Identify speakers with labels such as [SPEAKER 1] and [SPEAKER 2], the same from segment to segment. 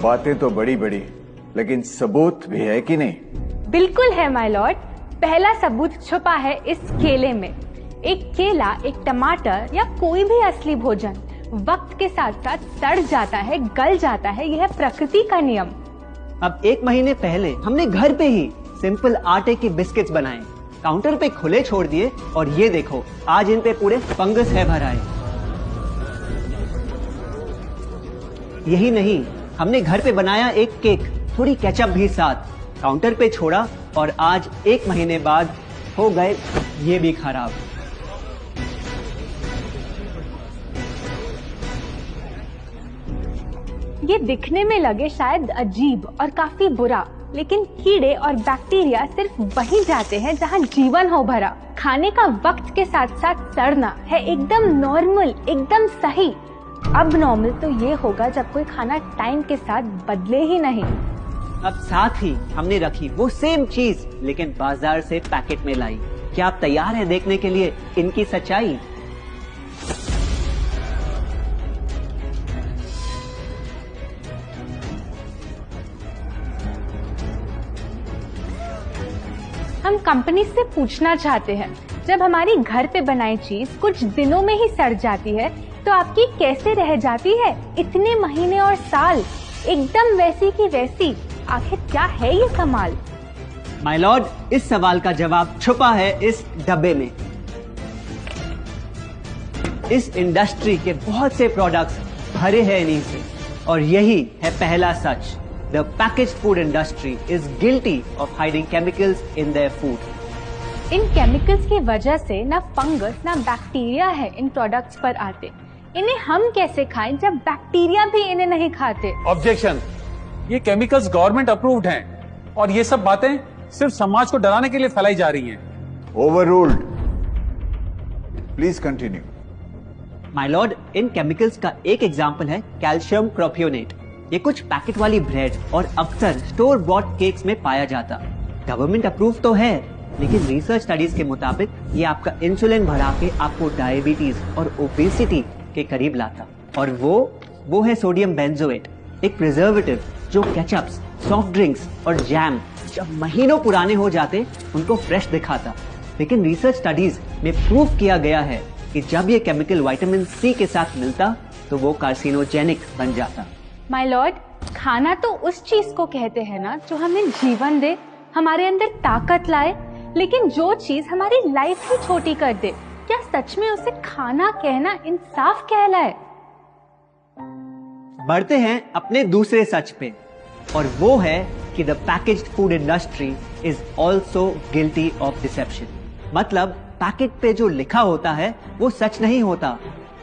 [SPEAKER 1] बातें तो बड़ी बड़ी, लेकिन सबूत भी है कि नहीं?
[SPEAKER 2] बिल्कुल है माय लॉर्ड। पहला सबूत छुपा है इस केले में। एक केला, एक टमाटर या कोई भी असली भोजन वक्त के साथ साथ सड़ जाता है, गल जाता है। यह प्रकृति का नियम।
[SPEAKER 3] अब 1 महीने पहले हमने घर पे ही सिंपल आटे के बिस्किट्स बनाए, काउंटर पे खुले छोड़ दिए और ये देखो आज इन पे पूरे फंगस है भर आए। यही नहीं, हमने घर पे बनाया एक केक, थोड़ी केचप भी साथ, काउंटर पे छोड़ा और आज 1 महीने बाद हो गए ये भी खराब।
[SPEAKER 2] ये दिखने में लगे शायद अजीब और काफी बुरा, लेकिन कीड़े और बैक्टीरिया सिर्फ वहीं जाते हैं जहां जीवन हो भरा। खाने का वक्त के साथ साथ सड़ना है एकदम नॉर्मल, एकदम सही। अब नॉर्मल तो ये होगा जब कोई खाना टाइम के साथ बदले ही नहीं।
[SPEAKER 3] अब साथ ही हमने रखी वो सेम चीज लेकिन बाजार से पैकेट में लाई। क्या आप तैयार हैं देखने के लिए इनकी सच्चाई?
[SPEAKER 2] हम कंपनी से पूछना चाहते हैं, जब हमारी घर पे बनाई चीज कुछ दिनों में ही सड़ जाती है तो आपकी कैसे रह जाती है इतने महीने और साल एकदम वैसी की वैसी? आखिर क्या है ये कमाल?
[SPEAKER 3] माय लॉर्ड, इस सवाल का जवाब छुपा है इस डब्बे में। इस इंडस्ट्री के बहुत से प्रोडक्ट्स भरे हैं इन्हीं से और यही है पहला सच। The packaged food industry is guilty of hiding chemicals in their food.
[SPEAKER 2] In chemicals की वजह से ना फंगस ना बैक्टीरिया है इन प्रोडक्ट्स पर आते। इन्हें हम कैसे खाएं जब बैक्टीरिया भी इन्हें नहीं खाते?
[SPEAKER 4] ऑब्जेक्शन, ये केमिकल्स गवर्नमेंट अप्रूव्ड हैं और ये सब बातें सिर्फ समाज को डराने के लिए फैलाई जा रही हैं।
[SPEAKER 1] Overruled. Please continue.
[SPEAKER 3] My Lord, in chemicals का एक एग्जांपल है कैल्शियम प्रोपियोनेट। ये कुछ पैकेट वाली ब्रेड और अक्सर स्टोर बॉट केक्स में पाया जाता। गवर्नमेंट अप्रूव तो है, लेकिन रिसर्च स्टडीज के मुताबिक ये आपका इंसुलिन बढ़ा के आपको डायबिटीज और ओबेसिटी के करीब लाता। और वो है सोडियम बेंजोएट, एक प्रिजर्वेटिव जो केचप्स, सॉफ्ट ड्रिंक्स और जैम जब महीनों पुराने हो जाते उनको फ्रेश दिखाता। लेकिन रिसर्च स्टडीज में प्रूव किया गया है कि जब ये केमिकल विटामिन सी के साथ मिलता तो वो कार्सिनोजेनिक बन जाता।
[SPEAKER 2] माय लॉर्ड, खाना तो उस चीज को कहते हैं ना जो हमें जीवन दे, हमारे अंदर ताकत लाए। लेकिन जो चीज हमारी लाइफ ही छोटी कर दे, क्या सच में उसे खाना कहना इंसाफ कहलाए?
[SPEAKER 3] बढ़ते हैं अपने दूसरे सच पे और वो है कि the packaged food industry is also guilty of deception. मतलब पैकेट पे जो लिखा होता है वो सच नहीं होता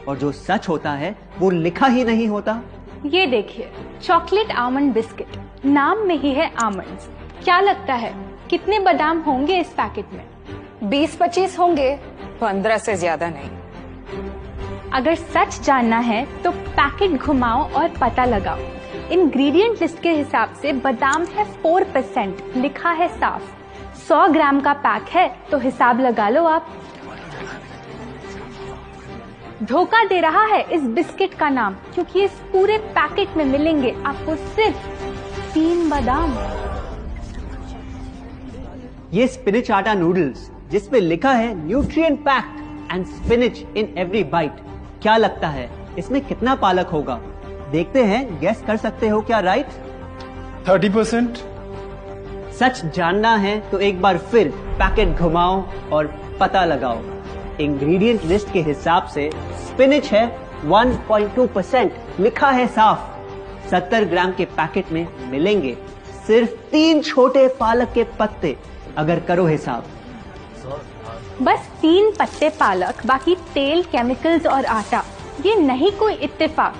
[SPEAKER 3] और जो सच होता है वो लिखा ही नहीं होता।
[SPEAKER 2] ये देखिए, चॉकलेट आमंड बिस्किट, नाम में ही है आमंड्स। क्या लगता है कितने बादाम होंगे इस पैकेट में?
[SPEAKER 5] 20-25 होंगे, 15 से ज्यादा नहीं।
[SPEAKER 2] अगर सच जानना है तो पैकेट घुमाओ और पता लगाओ। इंग्रेडिएंट लिस्ट के हिसाब से बादाम है 4%, लिखा है साफ। 100 ग्राम का पैक है तो हिसाब लगा लो आप। धोखा दे रहा है इस बिस्किट का नाम, क्योंकि इस पूरे पैकेट में मिलेंगे आपको सिर्फ 3 बादाम।
[SPEAKER 3] ये स्पिनच आटा नूडल्स जिसपे लिखा है nutrient packed and spinach in every bite. क्या लगता है इसमें कितना पालक होगा? देखते हैं, गेस कर सकते हो क्या? राइट,
[SPEAKER 4] 30%।
[SPEAKER 3] सच जानना है तो एक बार फिर पैकेट घुमाओ और पता लगाओ। इंग्रेडिएंट लिस्ट के हिसाब से स्पिनच है 1.2%, लिखा है साफ। 70 ग्राम के पैकेट में मिलेंगे सिर्फ 3 छोटे पालक के पत्ते। अगर करो हिसाब,
[SPEAKER 2] बस 3 पत्ते पालक, बाकी तेल, केमिकल्स और आटा। ये नहीं कोई इत्तेफाक।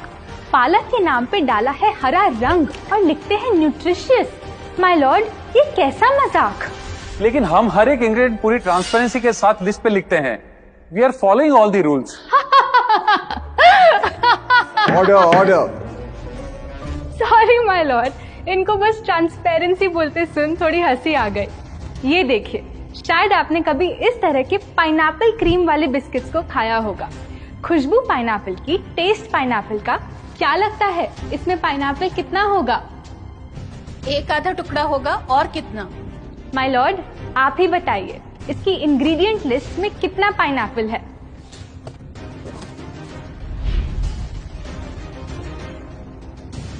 [SPEAKER 2] पालक के नाम पे डाला है हरा रंग और लिखते हैं न्यूट्रिशियस। माय लॉर्ड, ये कैसा मजाक?
[SPEAKER 4] लेकिन हम हर एक इंग्रेडिएंट पूरी ट्रांसपेरेंसी के साथ लिस्ट पे लिखते हैं। We are following all the rules.
[SPEAKER 1] Order.
[SPEAKER 2] Sorry my lord, इनको बस ट्रांसपेरेंसी बोलते सुन थोड़ी हंसी आ गई। ये देखिए, शायद आपने कभी इस तरह के पाइनएप्पल क्रीम वाले बिस्किट्स को खाया होगा। खुशबू पाइनएप्पल की, टेस्ट पाइनएप्पल का। क्या लगता है इसमें पाइनएप्पल कितना होगा?
[SPEAKER 6] एक आधा टुकड़ा होगा, और कितना?
[SPEAKER 2] माय लॉर्ड, आप ही बताइए, इसकी इंग्रेडिएंट लिस्ट में कितना पाइनएप्पल है?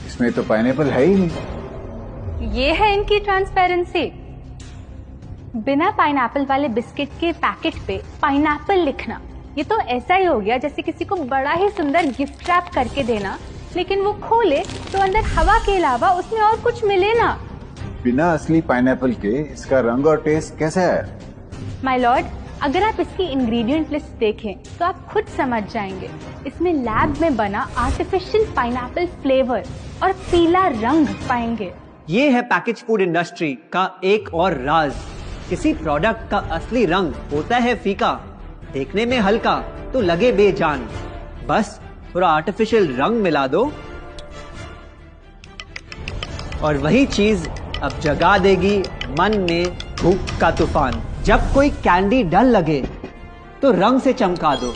[SPEAKER 1] इसमें तो पाइनएप्पल है ही नहीं।
[SPEAKER 2] ये है इनकी ट्रांसपेरेंसी। बिना पाइनएप्पल वाले बिस्किट के पैकेट पे पाइनएप्पल लिखना, ये तो ऐसा ही हो गया जैसे किसी को बड़ा ही सुंदर गिफ्ट रैप करके देना, लेकिन वो खोले तो अंदर हवा के अलावा उसमें और कुछ मिले ना।
[SPEAKER 1] बिना असली पाइनएप्पल के इसका रंग और टेस्ट कैसा है?
[SPEAKER 2] माय लॉर्ड, अगर आप इसकी इंग्रेडिएंट लिस्ट देखें तो आप खुद समझ जाएंगे। इसमें लैब में बना आर्टिफिशियल पाइनएप्पल फ्लेवर और पीला रंग पाएंगे।
[SPEAKER 3] ये है पैकेज फूड इंडस्ट्री का एक और राज। किसी प्रोडक्ट का असली रंग होता है फीका, देखने में हल्का तो लगे बेजान। बस थोड़ा आर्टिफिशियल रंग मिला दो और वही चीज अब जगा देगी मन में भूख का तूफान। जब कोई कैंडी डल लगे तो रंग से चमका दो,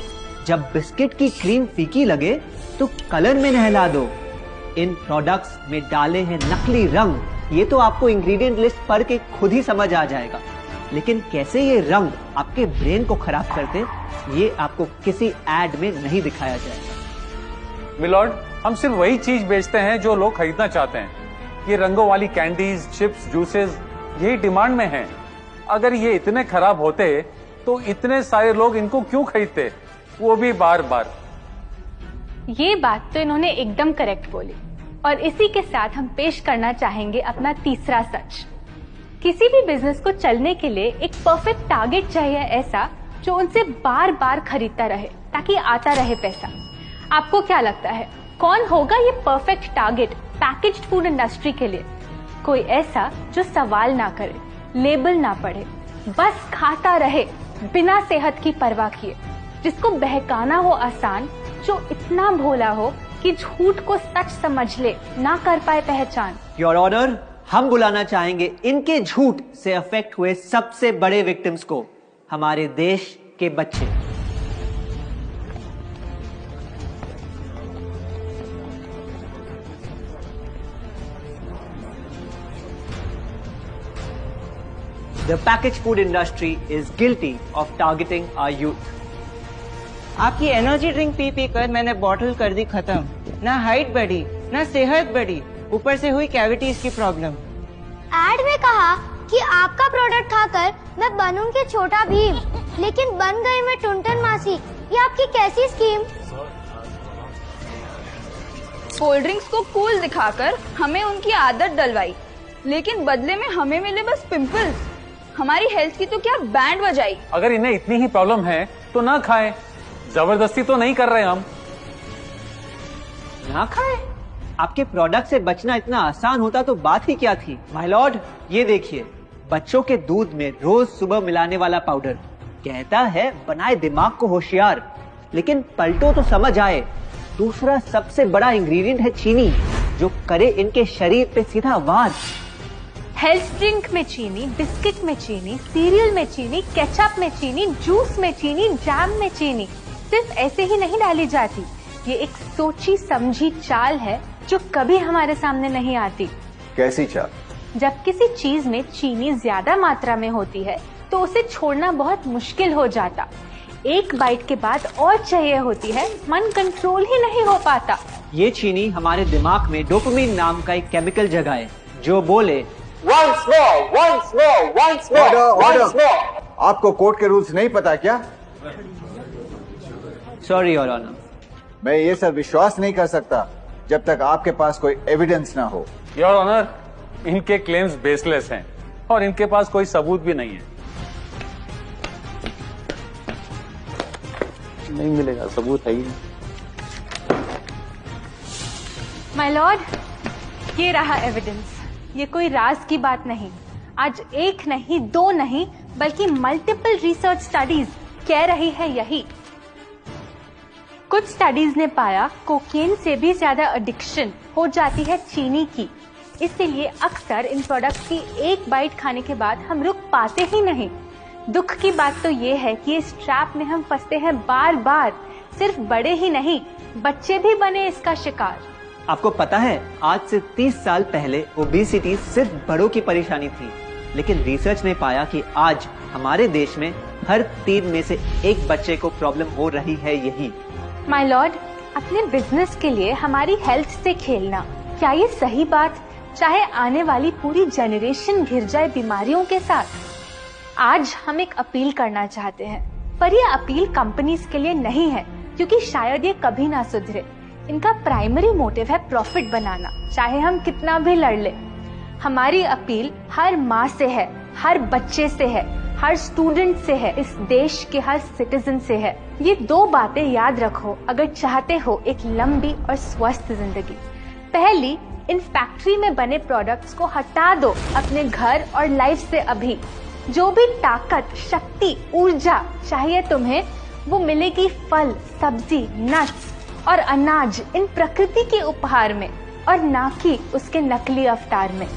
[SPEAKER 3] जब बिस्किट की क्रीम फीकी लगे तो कलर में नहला दो। इन प्रोडक्ट्स में डाले हैं नकली रंग, ये तो आपको इंग्रेडिएंट लिस्ट पढ़ के खुद ही समझ आ जाएगा। लेकिन कैसे ये रंग आपके ब्रेन को खराब करते, ये आपको किसी एड में नहीं दिखाया जाएगा।
[SPEAKER 4] मिलॉर्ड, हम सिर्फ वही चीज बेचते हैं जो लोग खरीदना चाहते हैं। ये रंगों वाली कैंडीज, चिप्स, जूसेस यही डिमांड में हैं। अगर ये इतने खराब होते तो इतने सारे लोग इनको क्यों खरीदते, वो भी बार बार।
[SPEAKER 2] ये बात तो इन्होंने एकदम करेक्ट बोली। और इसी के साथ हम पेश करना चाहेंगे अपना तीसरा सच। किसी भी बिजनेस को चलने के लिए एक परफेक्ट टारगेट चाहिए, ऐसा जो उनसे बार बार खरीदता रहे ताकि आता रहे पैसा। आपको क्या लगता है कौन होगा ये perfect target packaged food industry के लिए? कोई ऐसा जो सवाल ना करे, लेबल ना पढ़े, बस खाता रहे बिना सेहत की परवाह किए, जिसको बहकाना हो आसान, जो इतना भोला हो कि झूठ को सच समझ ले, ना कर पाए पहचान।
[SPEAKER 3] योर ऑनर, हम बुलाना चाहेंगे इनके झूठ से अफेक्ट हुए सबसे बड़े विक्टिम्स को, हमारे देश के बच्चे। The packaged food industry is guilty of targeting our youth.
[SPEAKER 7] आपकी एनर्जी ड्रिंक पी पी कर मैंने बॉटल कर दी खत्म। ना हाइट बढ़ी, ना सेहत बढ़ी, ऊपर से हुई कैविटीज की प्रॉब्लम।
[SPEAKER 8] एड में कहा कि आपका प्रोडक्ट खाकर मैं बनूंगी छोटा भीम, लेकिन बन गई मैं टुनटन मासी। ये आपकी कैसी स्कीम?
[SPEAKER 5] कोल्ड ड्रिंक्स को कूल दिखाकर हमें उनकी आदत डलवाई, लेकिन बदले में हमें मिले बस पिंपल्स। हमारी हेल्थ की तो क्या बैंड बजाई।
[SPEAKER 4] अगर इन्हें इतनी ही प्रॉब्लम है तो ना खाएं, जबरदस्ती तो नहीं कर रहे हम।
[SPEAKER 3] ना खाए? आपके प्रोडक्ट से बचना इतना आसान होता तो बात ही क्या थी। माय लॉर्ड, ये देखिए, बच्चों के दूध में रोज सुबह मिलाने वाला पाउडर कहता है बनाए दिमाग को होशियार, लेकिन पलटो तो समझ आए। दूसरा सबसे बड़ा इंग्रेडिएंट है चीनी, जो करे इनके शरीर पे सीधा वार।
[SPEAKER 2] हेल्थ ड्रिंक में चीनी, बिस्किट में चीनी, सीरियल में चीनी, केचप में चीनी, जूस में चीनी, जैम में चीनी सिर्फ ऐसे ही नहीं डाली जाती। ये एक सोची समझी चाल है जो कभी हमारे सामने नहीं आती।
[SPEAKER 1] कैसी चाल?
[SPEAKER 2] जब किसी चीज में चीनी ज्यादा मात्रा में होती है तो उसे छोड़ना बहुत मुश्किल हो जाता। एक बाइट के बाद और चाहिए होती है, मन कंट्रोल ही नहीं हो पाता।
[SPEAKER 3] ये चीनी हमारे दिमाग में डोपामिन नाम का एक केमिकल जगाए, जो बोले once more,
[SPEAKER 1] Order. आपको कोर्ट के रूल्स नहीं पता क्या?
[SPEAKER 3] Sorry your honour.
[SPEAKER 1] मैं ये सब विश्वास नहीं कर सकता जब तक आपके पास कोई एविडेंस ना हो।
[SPEAKER 4] योर ऑनर, इनके क्लेम्स बेसलेस हैं और इनके पास कोई सबूत भी नहीं है। नहीं मिलेगा, सबूत है ही नहीं।
[SPEAKER 2] माय लॉर्ड, ये रहा एविडेंस। ये कोई राज की बात नहीं। आज एक नहीं, दो नहीं, बल्कि मल्टीपल रिसर्च स्टडीज कह रही है यही। कुछ स्टडीज ने पाया कोकेन से भी ज्यादा एडिक्शन हो जाती है चीनी की। इसीलिए अक्सर इन प्रोडक्ट्स की एक बाइट खाने के बाद हम रुक पाते ही नहीं। दुख की बात तो ये है कि इस ट्रैप में हम फंसते हैं बार बार। सिर्फ बड़े ही नहीं, बच्चे भी बने इसका शिकार।
[SPEAKER 3] आपको पता है, आज से 30 साल पहले ओबेसिटी सिर्फ बड़ों की परेशानी थी, लेकिन रिसर्च ने पाया कि आज हमारे देश में हर 3 में से 1 बच्चे को प्रॉब्लम हो रही है यही।
[SPEAKER 2] माय लॉर्ड, अपने बिजनेस के लिए हमारी हेल्थ से खेलना, क्या ये सही बात, चाहे आने वाली पूरी जनरेशन घिर जाए बीमारियों के साथ? आज हम एक अपील करना चाहते हैं, पर ये अपील कंपनीज के लिए नहीं है, क्योंकि शायद ये कभी ना सुधरे। इनका प्राइमरी मोटिव है प्रॉफिट बनाना, चाहे हम कितना भी लड़ ले। हमारी अपील हर माँ से है, हर बच्चे से है, हर स्टूडेंट से है, इस देश के हर सिटीजन से है। ये 2 बातें याद रखो अगर चाहते हो एक लंबी और स्वस्थ जिंदगी। पहली, इन फैक्ट्री में बने प्रोडक्ट्स को हटा दो अपने घर और लाइफ से अभी। जो भी ताकत, शक्ति, ऊर्जा चाहिए तुम्हें, वो मिलेगी फल, सब्जी, नट्स और अनाज इन प्रकृति के उपहार में, और ना कि उसके नकली अवतार में।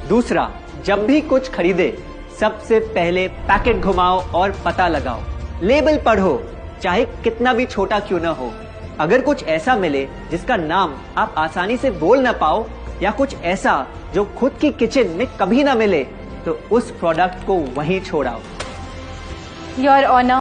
[SPEAKER 3] दूसरा, जब भी कुछ खरीदे सबसे पहले पैकेट घुमाओ और पता लगाओ, लेबल पढ़ो, चाहे कितना भी छोटा क्यों ना हो। अगर कुछ ऐसा मिले जिसका नाम आप आसानी से बोल ना पाओ, या कुछ ऐसा जो खुद की किचन में कभी ना मिले, तो उस प्रोडक्ट को वहीं छोड़ाओ।
[SPEAKER 2] Your honour,